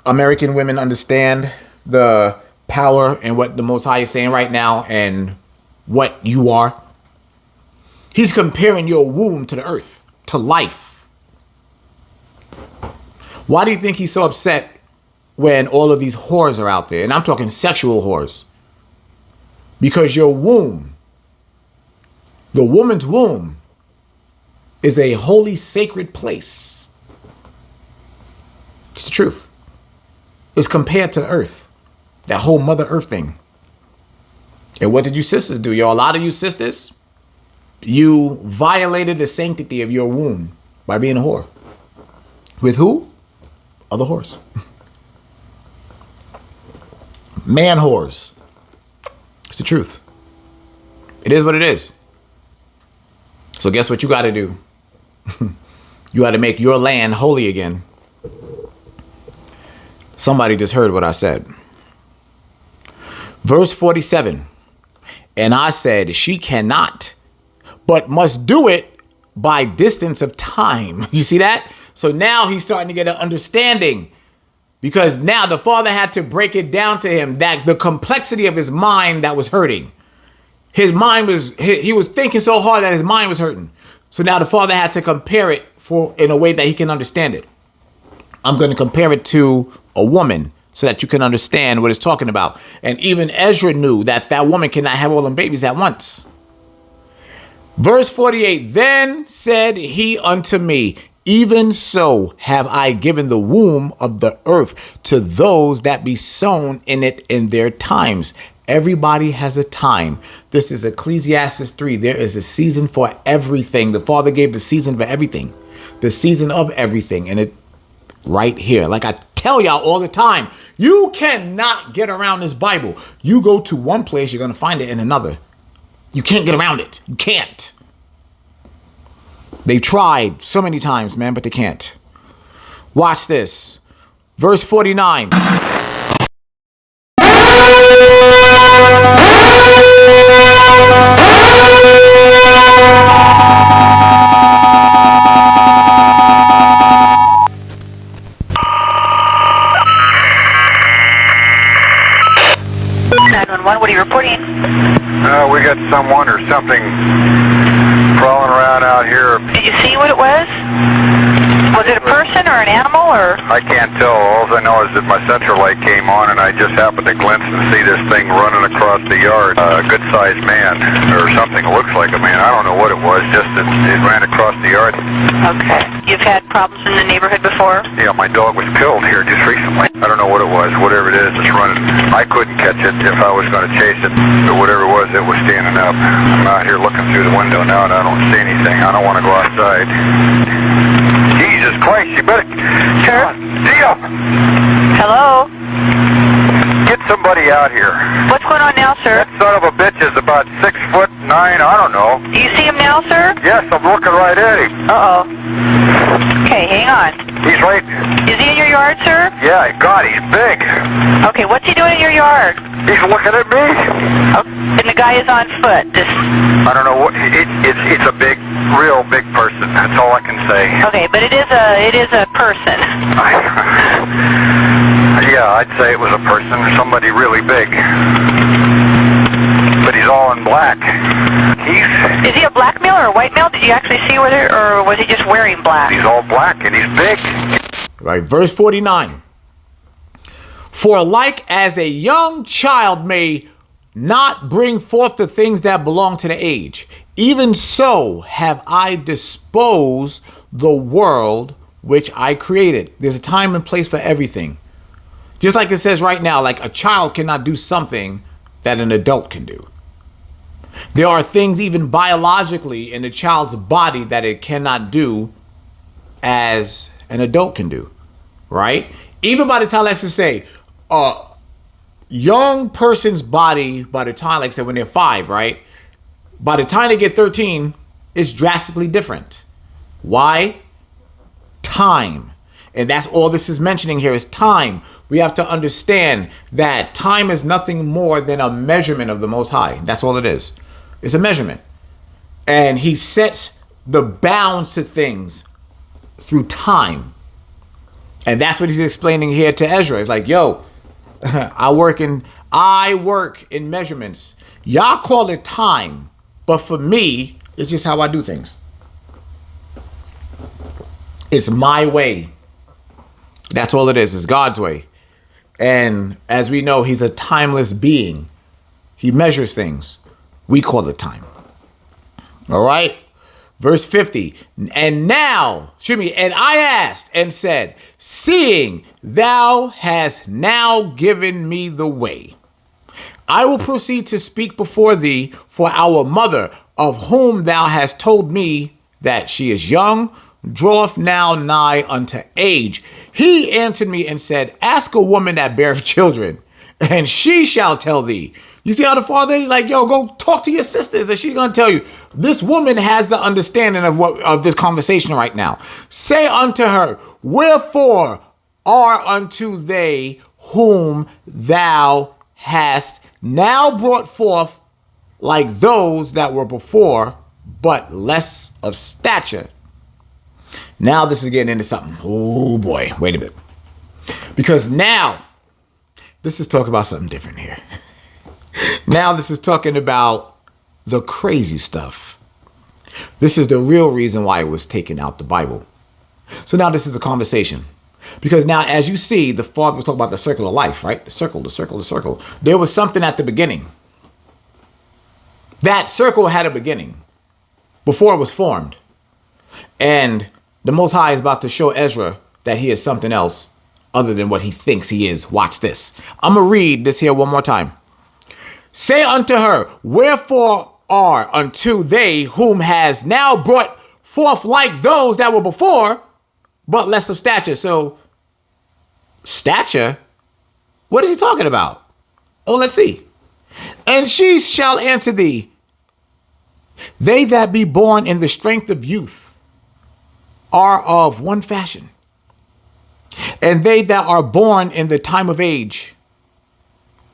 American women understand the power and what the Most High is saying right now and what you are? He's comparing your womb to the earth, to life. Why do you think he's so upset when all of these whores are out there? And I'm talking sexual whores. Because your womb, the woman's womb, is a holy, sacred place. It's the truth. It's compared to the earth. That whole Mother Earth thing. And what did you sisters do? Yo, a lot of you sisters, you violated the sanctity of your womb by being a whore. With who? Other whores. Man whores. It's the truth. It is what it is. So guess what you got to do? You got to make your land holy again. Somebody just heard what I said. Verse 47. And I said, she cannot, but must do it by distance of time. You see that? So now he's starting to get an understanding, because now the Father had to break it down to him that the complexity of his mind that was hurting. His mind was, he was thinking so hard that his mind was hurting. So now the Father had to compare it in a way that he can understand it. I'm going to compare it to a woman so that you can understand what it's talking about. And even Ezra knew that that woman cannot have all them babies at once. Verse 48, then said he unto me, even so have I given the womb of the earth to those that be sown in it in their times. Everybody has a time. This is Ecclesiastes 3. There is a season for everything. The Father gave the season for everything. The season of everything. And it right here, like I tell y'all all the time, you cannot get around this Bible. You go to one place, you're going to find it in another. You can't get around it. You can't. They tried so many times, man, but they can't. Watch this. Verse 49.
What are you reporting?
We got someone or something crawling around out here.
Did you see what it was? Was it a person or an animal or?
I can't tell. All I know is that my central light came on and I just happened to glimpse and see this thing running across the yard. A good-sized man or something looks like a man. I don't know what it was, just that it ran across the yard.
Okay. You've had problems in the neighborhood before?
Yeah, my dog was killed here just recently. I don't know what it was. Whatever it is, it's running. I couldn't catch it if I was going to chase it. But whatever it was standing up. I'm out here looking through the window now and I don't see anything. I don't want to go outside. Jesus Christ, you better...
Sure.
Dio!
Hello?
Get somebody out here.
What's going on now, sir?
That son of a bitch is about 6'9", I don't know.
Do you see him now, sir?
Yes, I'm looking right at him.
Uh-oh. Okay, hang on.
He's right...
Is he in your yard, sir?
Yeah, God, he's big.
Okay, what's he doing in your yard?
He's looking at me.
Oh, and the guy is on foot.
I don't know what... It's a big, real big person. That's all I can say.
Okay, but it is a person.
Yeah, I'd say it was a person, somebody really big. But he's all in black.
Is he a black male or a white male? Did you actually see whether, or was he just wearing black?
He's all black and he's big.
Right, verse 49. For like as a young child may not bring forth the things that belong to the age, even so have I disposed the world which I created. There's a time and place for everything. Just like it says right now, like a child cannot do something that an adult can do. There are things even biologically in the child's body that it cannot do as an adult can do, right? Even by the time, let's just say, a young person's body, by the time, like I said, when they're 5, right? By the time they get 13, it's drastically different. Why? Time. And that's all this is mentioning here is time. We have to understand that time is nothing more than a measurement of the Most High. That's all it is. It's a measurement. And he sets the bounds to things through time. And that's what he's explaining here to Ezra. It's like, yo, I work in measurements. Y'all call it time, but for me, it's just how I do things. It's my way. That's all it is. It's God's way. And as we know, he's a timeless being. He measures things. We call it time. All right. Verse 50. And I asked and said, seeing thou hast now given me the way, I will proceed to speak before thee for our mother, of whom thou hast told me that she is young, draweth now nigh unto age. He answered me and said, ask a woman that beareth children, and she shall tell thee. You see how the father, like, yo, go talk to your sisters, and she's going to tell you. This woman has the understanding of this conversation right now. Say unto her, wherefore are unto they whom thou hast now brought forth like those that were before, but less of stature. Now this is getting into something. Oh boy, wait a minute. Because now this is talking about something different here. Now this is talking about the crazy stuff. This is the real reason why it was taken out the Bible. So now this is a conversation. Because now, as you see, the father was talking about the circle of life, right? The circle, the circle, the circle. There was something at the beginning. That circle had a beginning before it was formed. And the Most High is about to show Ezra that he is something else other than what he thinks he is. Watch this. I'm going to read this here one more time. Say unto her, wherefore are unto they whom has now brought forth like those that were before, but less of stature. So Stature? What is he talking about? Oh, let's see. And she shall answer thee, they that be born in the strength of youth are of one fashion, and they that are born in the time of age,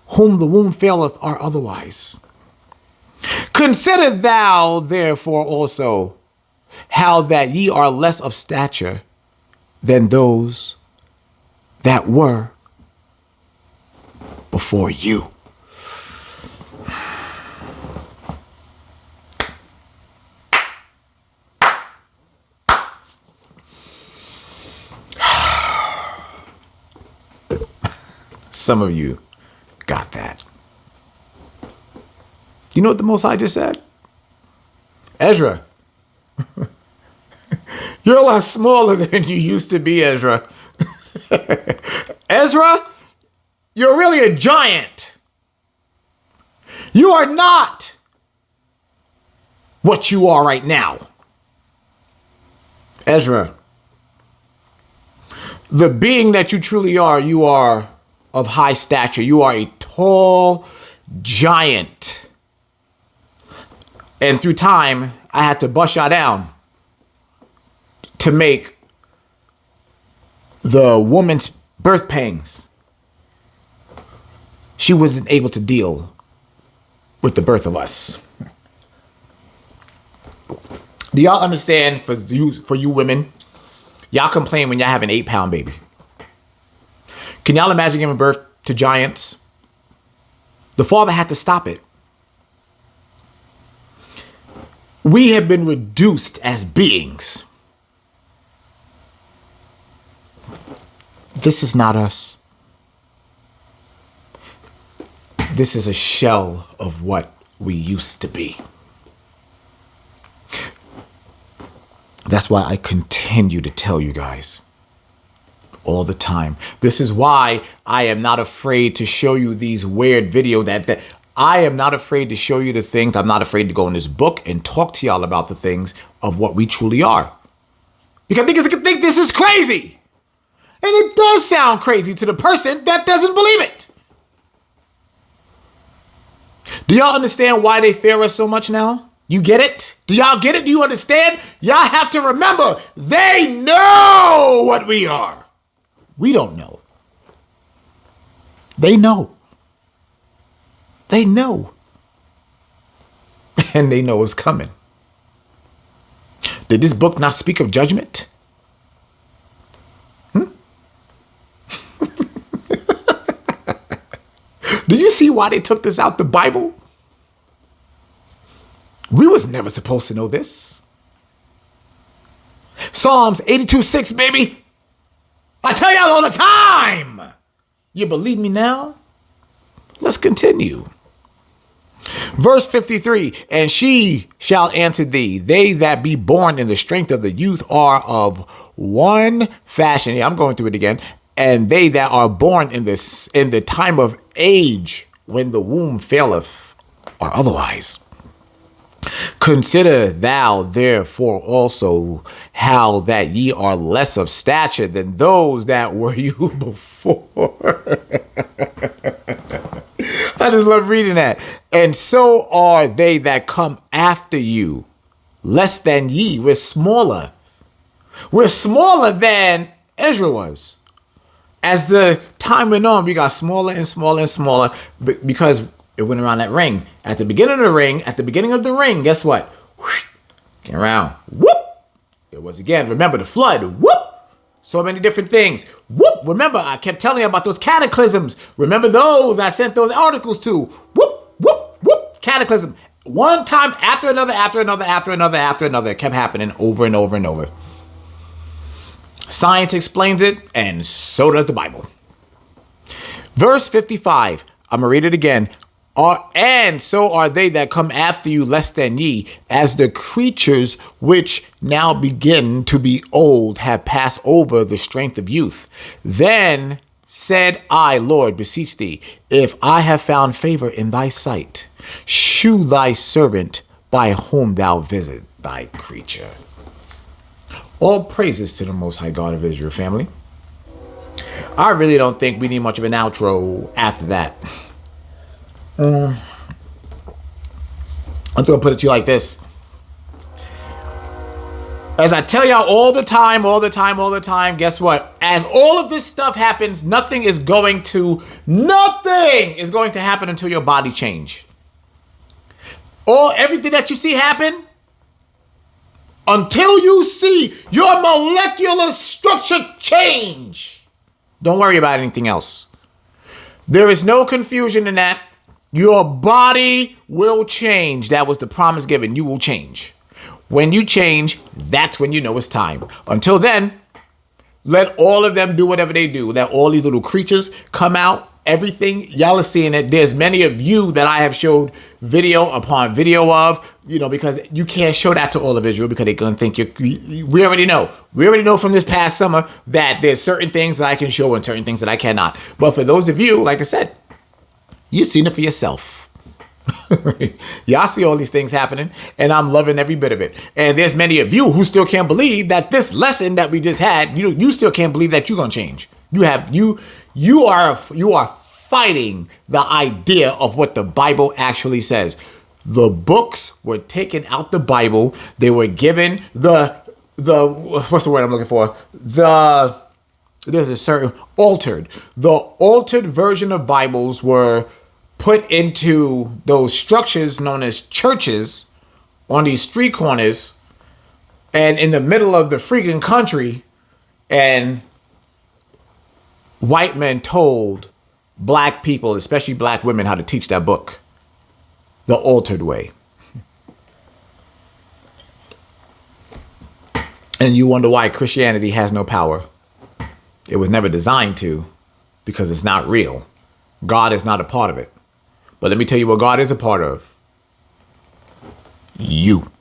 whom the womb faileth, are otherwise. Consider thou therefore also how that ye are less of stature than those that were before you. Some of you got that. You know what the Most High just said? Ezra, you're a lot smaller than you used to be, Ezra. Ezra, you're really a giant. You are not what you are right now. Ezra, the being that you truly are, you are of high stature. You are a tall giant. And through time, I had to bust y'all down to make the woman's birth pangs. She wasn't able to deal with the birth of us. Do y'all understand, for you women, y'all complain when y'all have an 8-pound baby? Can y'all imagine giving birth to giants? The father had to stop it. We have been reduced as beings. This is not us. This is a shell of what we used to be. That's why I continue to tell you guys all the time. This is why I am not afraid to show you these weird videos that I am not afraid to show you the things. I'm not afraid to go in this book and talk to y'all about the things of what we truly are. Because niggas can think this is crazy. And it does sound crazy to the person that doesn't believe it. Do y'all understand why they fear us so much now? You get it? Do y'all get it? Do you understand? Y'all have to remember, they know what we are. We don't know. They know. They know. And they know it's coming. Did this book not speak of judgment? Do you see why they took this out the Bible? We was never supposed to know this. Psalms 82:6, baby. I tell y'all all the time. You believe me now? Let's continue. Verse 53, and she shall answer thee, they that be born in the strength of the youth are of one fashion. Yeah, I'm going through it again. And they that are born in the time of age, when the womb faileth, are otherwise. Consider thou therefore also how that ye are less of stature than those that were you before. I just love reading that. And so are they that come after you, less than ye. We're smaller. We're smaller than Ezra was. As the time went on, we got smaller and smaller and smaller because it went around that ring. At the beginning of the ring, guess what? Came around. Whoop! It was again. Remember the flood. Whoop! So many different things. Whoop! Remember, I kept telling you about those cataclysms. Remember those? I sent those articles to. Whoop! Whoop! Whoop! Cataclysm. One time after another, after another, after another, after another. It kept happening over and over and over. Science explains it, and so does the Bible. Verse 55. I'm going to read it again. And so are they that come after you less than ye, as the creatures which now begin to be old have passed over the strength of youth. Then said I, Lord, beseech thee, if I have found favor in thy sight, shew thy servant by whom thou visit thy creature. All praises to the Most High God of Israel, family. I really don't think we need much of an outro after that. I'm just gonna put it to you like this. As I tell y'all all the time, guess what? As all of this stuff happens, nothing is going to happen until your body change. Everything that you see happen, until you see your molecular structure change, don't worry about anything else. There is no confusion in that. Your body will change. That was the promise given. You will change. When you change, that's when you know it's time. Until then, let all of them do whatever they do. Let all these little creatures come out. Everything, y'all are seeing it. There's many of you that I have showed video upon video of, because you can't show that to all of Israel because they're going to think we already know. We already know from this past summer that there's certain things that I can show and certain things that I cannot. But for those of you, like I said, you've seen it for yourself. Y'all see all these things happening, and I'm loving every bit of it. And there's many of you who still can't believe that this lesson that we just had, you still can't believe that you're gonna change. You are fighting the idea of what the Bible actually says. The books were taken out the Bible. They were given the what's the word I'm looking for? There's a certain altered. The altered version of Bibles were put into those structures known as churches on these street corners and in the middle of the freaking country, and white men told black people, especially black women, how to teach that book the altered way. And you wonder why Christianity has no power. It was never designed to, because it's not real. God is not a part of it. But let me tell you what God is a part of. You.